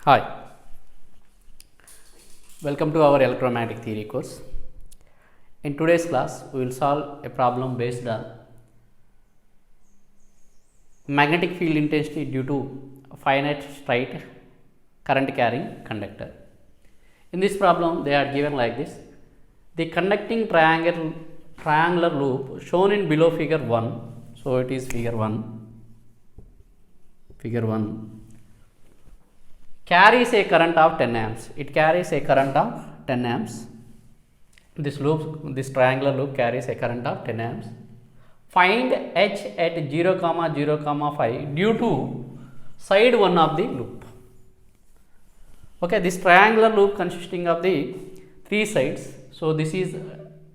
Hi, welcome to our electromagnetic theory course. In today's class, we will solve a problem based on magnetic field intensity due to a finite straight current carrying conductor. In this problem, they are given like this: the conducting triangular loop shown in below figure 1. So it is figure 1. Carries a current of 10 amps. It carries a current of 10 amps. This triangular loop carries a current of 10 amps. Find H at 0, 0, 5 due to side 1 of the loop. Okay, this triangular loop consisting of the 3 sides. So this is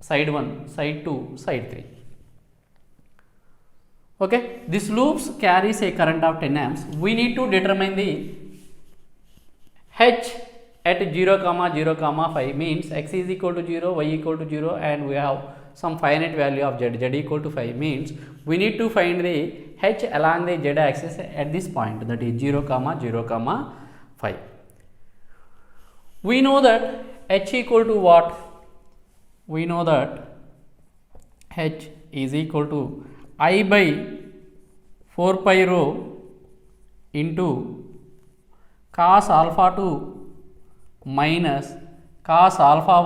side 1, side 2, side 3. Okay, this loop carries a current of 10 amps. We need to determine the H at 0, 0, 5 means x is equal to 0, y equal to 0, and we have some finite value of z equal to 5 means we need to find the H along the z axis at this point, that is 0, 0, 5. We know that H equal to what? We know that H is equal to I by 4 pi rho into cos alpha 2 minus cos alpha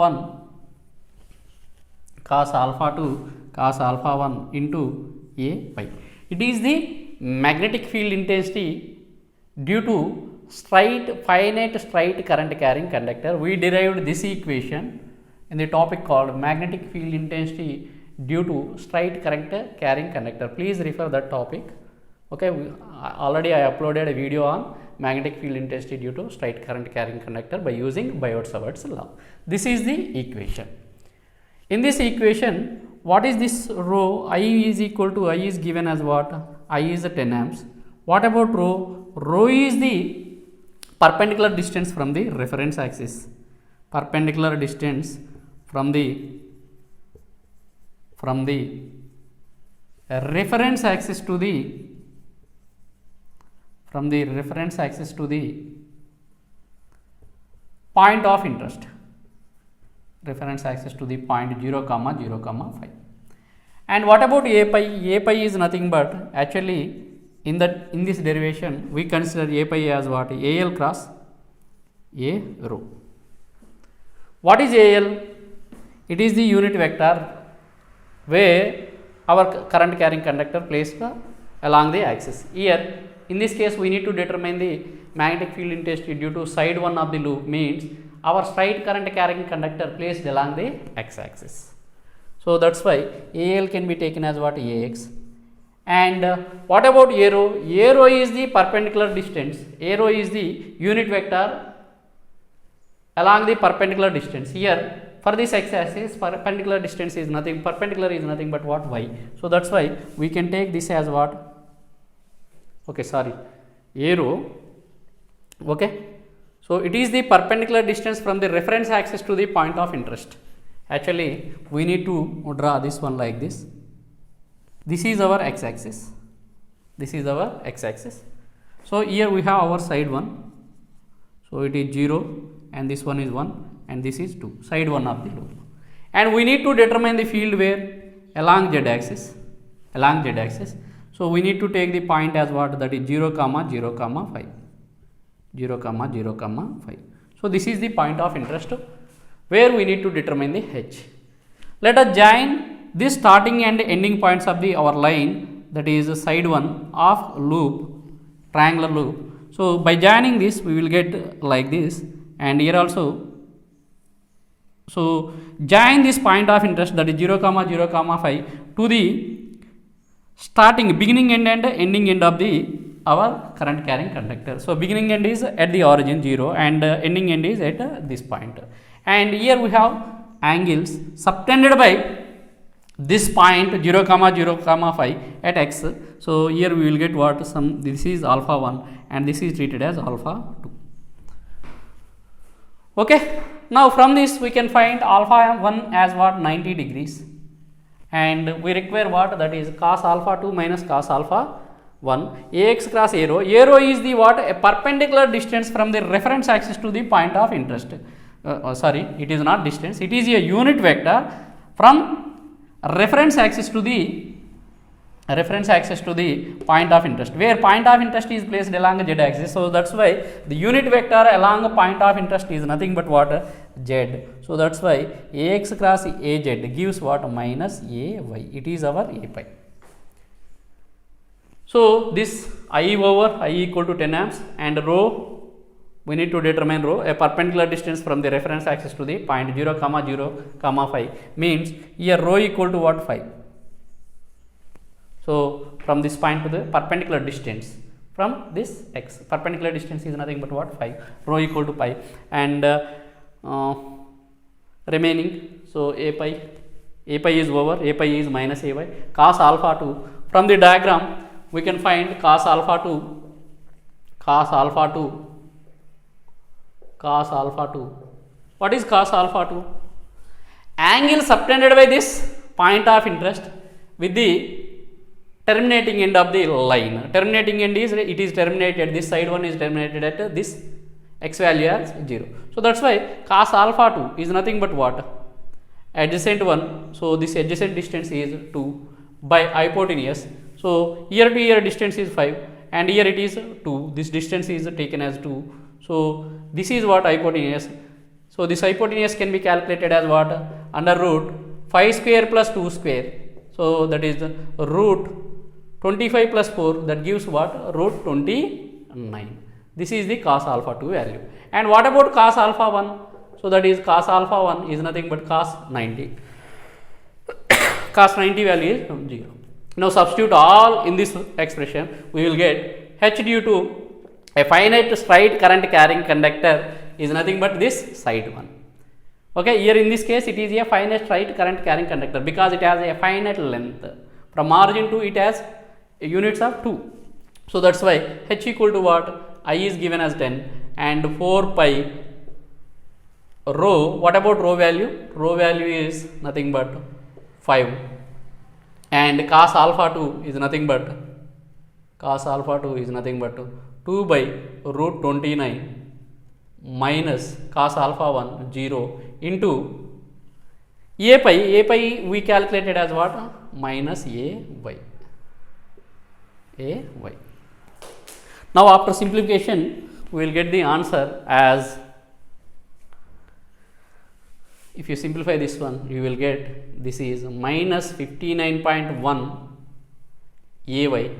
1 into A pi. It is the magnetic field intensity due to finite straight current carrying conductor. We derived this equation in the topic called magnetic field intensity due to straight current carrying conductor. Please refer that topic. Okay, already I uploaded a video on magnetic field intensity due to straight current carrying conductor by using Biot-Savart's law. This is the equation. In this equation, what is this rho? I is equal to, I is given as what? I is 10 amps. What about rho? Rho is the perpendicular distance from the reference axis. Perpendicular distance from the reference axis to the point of interest, reference axis to the point 0, 0, 5. And what about A pi? A pi is nothing but, actually in this derivation we consider A pi as what? AL cross A rho. What is AL? It is the unit vector where our current carrying conductor placed along the axis. Here in this case we need to determine the magnetic field intensity due to side 1 of the loop, means our straight current carrying conductor placed along the x axis. So that's why AL can be taken as what? AX. And what about A rho? A rho is the perpendicular distance. A rho is the unit vector along the perpendicular distance. Here for this x axis, perpendicular distance is nothing, perpendicular is nothing but what? Y. So that's why we can take this as what? Okay, sorry, A rho. Okay, so it is the perpendicular distance from the reference axis to the point of interest. Actually we need to draw this one like this. This is our x axis, so here we have our side 1, so it is 0 and this one is 1 and this is 2, side 1 of the loop, and we need to determine the field where? Along z axis. So we need to take the point as what? That is 0, 0, 5. So this is the point of interest where we need to determine the H. Let us join this starting and ending points of our line, that is side 1 of loop, triangular loop. So by joining this we will get like this, and here also. So join this point of interest, that is 0, 0, 5 to the beginning end and ending end of our current carrying conductor. So beginning end is at the origin 0 and ending end is at this point. And here we have angles subtended by this point 0, 0, 5 at x. So here we will get what? This is alpha 1 and this is treated as alpha 2. Okay, now from this we can find alpha 1 as what? 90 degrees. And we require what? That is cos alpha 2 minus cos alpha 1 ax cross a row is the what, a perpendicular distance from the reference axis to the point of interest. Sorry, it is not distance, it is a unit vector from reference axis to the point of interest, where point of interest is placed along z axis. So that's why the unit vector along point of interest is nothing but what, z. So that's why ax cross az gives what, minus ay. It is our a pi. So this I over I equal to 10 amps, and rho, we need to determine rho, a perpendicular distance from the reference axis to the point 0, 0, 5, means here rho equal to what, 5. So from this point to the perpendicular distance from this x, perpendicular distance is nothing but what, 5, rho equal to pi, and remaining, so a pi is over, a pi is minus ay, cos alpha 2. From the diagram we can find cos alpha 2. What is cos alpha 2? Angle subtended by this point of interest with the terminating end of the line. Terminating end is, it is terminated, this side one is terminated at this x value as 0. So that's why cos alpha 2 is nothing but what, adjacent one. So this adjacent distance is 2 by hypotenuse. So here to here distance is 5, and here it is 2. This distance is taken as 2. So this is what, hypotenuse. So this hypotenuse can be calculated as what, under root 5 square plus 2 square. So that is the root 25 plus 4, that gives what, root 29. This is the cos alpha 2 value. And what about cos alpha 1? So that is cos alpha 1 is nothing but cos 90. Cos 90 value is 0. Now substitute all in this expression, we will get h due to a finite straight current carrying conductor is nothing but this side one. Okay, here in this case it is a finite straight current carrying conductor because it has a finite length. From origin to it has units of 2. So that's why h equal to what, I is given as 10, and 4 pi rho. What about rho value? Rho value is nothing but 5, and cos alpha 2 is nothing but 2 by root 29 minus cos alpha 1 0 into a pi we calculated as what, minus ay. Now after simplification we will get the answer as, if you simplify this one you will get, this is minus 59.1 ay